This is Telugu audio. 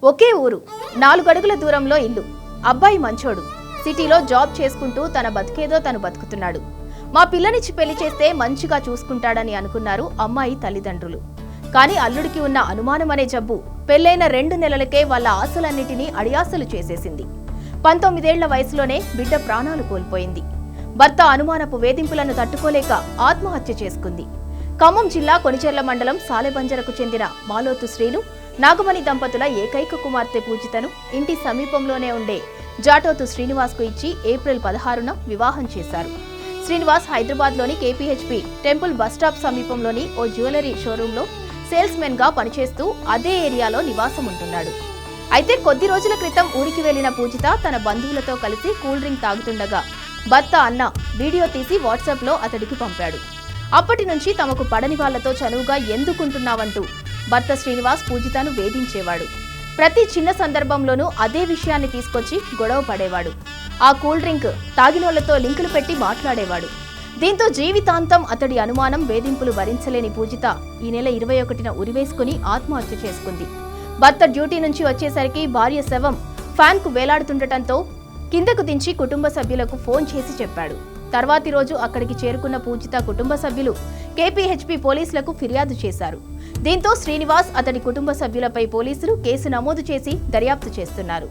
ఒకే ఊరు, 4 అడుగుల దూరంలో ఇల్లు. అబ్బాయి మంచోడు, సిటీలో జాబ్ చేసుకుంటూ తన బతికేదో తను బతుకుతున్నాడు. మా పిల్లనిచ్చి పెళ్లి చేస్తే మంచిగా చూసుకుంటాడని అనుకున్నారు అమ్మాయి తల్లిదండ్రులు. కానీ అల్లుడికి ఉన్న అనుమానం అనే జబ్బు పెళ్లైన 2 నెలలకే వాళ్ళ ఆశలన్నిటినీ అడియాసలు చేసేసింది. 19 ఏళ్ల వయసులోనే బిడ్డ ప్రాణాలు కోల్పోయింది. భర్త అనుమానపు వేధింపులను తట్టుకోలేక ఆత్మహత్య చేసుకుంది. ఖమ్మం జిల్లా కొణిచెర్ల మండలం సాలెబంజరకు చెందిన మాలోతు శ్రీను, నాగమణి దంపతుల ఏకైక కుమార్తె పూజితను ఇంటి సమీపంలోనే ఉండే జాటోతు శ్రీనివాస్కు ఇచ్చి ఏప్రిల్ 16న వివాహం చేశారు. శ్రీనివాస్ హైదరాబాద్లోని కేపీహెచ్పీ టెంపుల్ బస్టాప్ సమీపంలోని ఓ జ్యువెలరీ షోరూంలో సేల్స్ మెన్ గా పనిచేస్తూ అదే ఏరియాలో నివాసం ఉంటున్నాడు. అయితే కొద్ది రోజుల క్రితం ఊరికి వెళ్లిన పూజిత తన బంధువులతో కలిసి కూల్ డ్రింక్ తాగుతుండగా భర్త అన్న వీడియో తీసి వాట్సాప్లో అతడికి పంపాడు. అప్పటి నుంచి తమకు పడని వాళ్లతో చనువుగా ఎందుకుంటున్నావంటూ భర్త శ్రీనివాస్ పూజితను వేధించేవాడు. ప్రతి చిన్న సందర్భంలోనూ అదే విషయాన్ని తీసుకొచ్చి గొడవ పడేవాడు. ఆ కూల్ డ్రింక్ తాగినోళ్లతో లింకులు పెట్టి మాట్లాడేవాడు. దీంతో జీవితాంతం అతడి అనుమానం, వేధింపులు భరించలేని పూజిత ఈ నెల 21న ఉరివేసుకుని ఆత్మహత్య చేసుకుంది. భర్త డ్యూటీ నుంచి వచ్చేసరికి భార్య శవం ఫ్యాన్కు వేలాడుతుండటంతో కిందకు దించి కుటుంబ సభ్యులకు ఫోన్ చేసి చెప్పాడు. తర్వాతి రోజు అక్కడికి చేరుకున్న పూజిత కుటుంబ సభ్యులు కేపీహెచ్పీ పోలీసులకు ఫిర్యాదు చేశారు. దీంతో శ్రీనివాస్, అతడి కుటుంబ సభ్యులపై పోలీసులు కేసు నమోదు చేసి దర్యాప్తు చేస్తున్నారు.